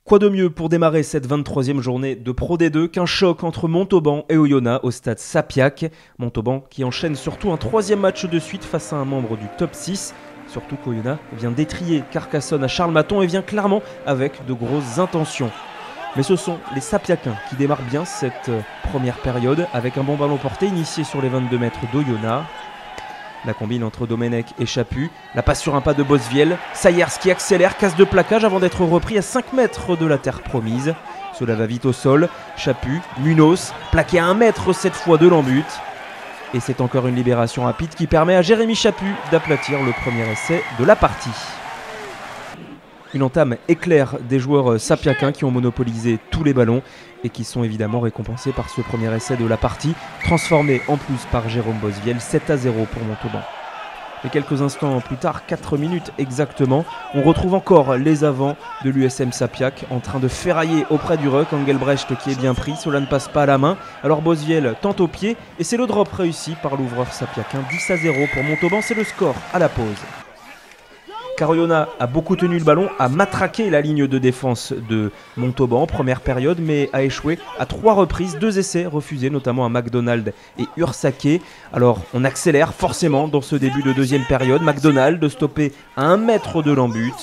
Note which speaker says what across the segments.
Speaker 1: Quoi de mieux pour démarrer cette 23e journée de Pro D2 qu'un choc entre Montauban et Oyonnax au stade Sapiac. Montauban qui enchaîne surtout un troisième match de suite face à un membre du top 6. Surtout qu'Oyonnax vient d'étrier Carcassonne à Charles-Maton et vient clairement avec de grosses intentions. Mais ce sont les Sapiacains qui démarrent bien cette première période avec un bon ballon porté initié sur les 22 mètres d'Oyonnax. La combine entre Domenech et Chaput, la passe sur un pas de Bosviel, Sayers qui accélère, casse de plaquage avant d'être repris à 5 mètres de la terre promise. Cela va vite au sol, Chaput, Munoz, plaqué à 1 mètre cette fois de l'embut. Et c'est encore une libération rapide qui permet à Jérémy Chaput d'aplatir le premier essai de la partie. Une entame éclair des joueurs sapiacains qui ont monopolisé tous les ballons et qui sont évidemment récompensés par ce premier essai de la partie, transformé en plus par Jérôme Bosviel, 7-0 pour Montauban. Et quelques instants plus tard, 4 minutes exactement, on retrouve encore les avants de l'USM Sapiac en train de ferrailler auprès du ruck. Engelbrecht qui est bien pris, cela ne passe pas à la main. Alors Bosviel tente au pied et c'est le drop réussi par l'ouvreur sapiacin. 10-0 pour Montauban, c'est le score à la pause. Car Oyonnax a beaucoup tenu le ballon, a matraqué la ligne de défense de Montauban en première période, mais a échoué à 3 reprises, 2 essais refusés, notamment à McDonald et Ursaké. Alors on accélère forcément dans ce début de deuxième période. McDonald stoppé à 1 mètre de l'embut.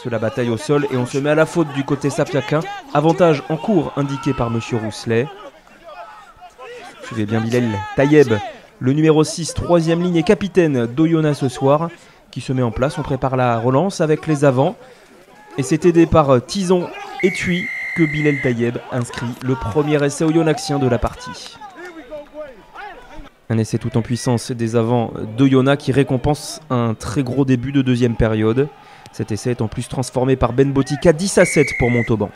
Speaker 1: Cela bataille au sol et on se met à la faute du côté sapiacin. Avantage en cours indiqué par M. Rousselet. Suivez bien Bilal Tayeb, le numéro 6, 3e ligne et capitaine d'Oyonnax ce soir, qui se met en place. On prépare la relance avec les avants. Et c'est aidé par Tison et Thuy que Bilal Tayeb inscrit le premier essai oyonnaxien de la partie. Un essai tout en puissance des avants d'Oyonnax qui récompense un très gros début de deuxième période. Cet essai est en plus transformé par Ben Botica, 10-7 pour Montauban.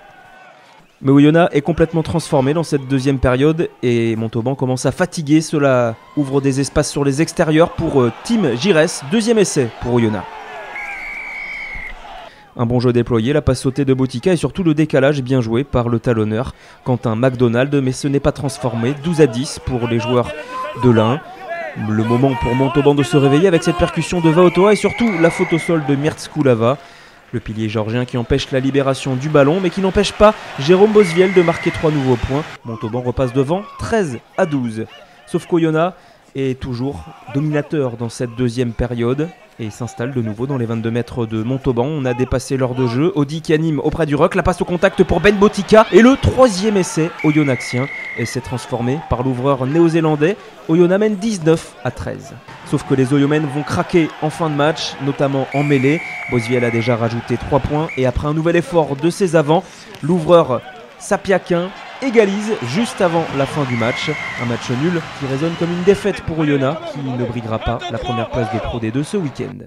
Speaker 1: Mais Oyonnax est complètement transformé dans cette deuxième période et Montauban commence à fatiguer. Cela ouvre des espaces sur les extérieurs pour Tim Giresse, deuxième essai pour Oyonnax. Un bon jeu déployé, la passe sautée de Botica et surtout le décalage bien joué par le talonneur Quentin McDonald, mais ce n'est pas transformé. 12-10 pour les joueurs de l'Ain. Le moment pour Montauban de se réveiller avec cette percussion de Vaotoa et surtout la faute au sol de Mirtz Koulava. Le pilier georgien qui empêche la libération du ballon, mais qui n'empêche pas Jérôme Bosviel de marquer 3 nouveaux points. Montauban repasse devant 13-12. Sauf qu'Oyonnax est toujours dominateur dans cette deuxième période et s'installe de nouveau dans les 22 mètres de Montauban. On a dépassé l'heure de jeu. Audi qui anime auprès du ruck, la passe au contact pour Ben Botica et le 3e essai oyonnaxien. Et c'est transformé par l'ouvreur néo-zélandais. Oyonnax mène 19-13. Sauf que les Oyomènes vont craquer en fin de match, notamment en mêlée. Bosviel a déjà rajouté 3 points et après un nouvel effort de ses avants, l'ouvreur sapiacin égalise juste avant la fin du match. Un match nul qui résonne comme une défaite pour Oyonnax qui ne briguera pas la première place de Pro D2 ce week-end.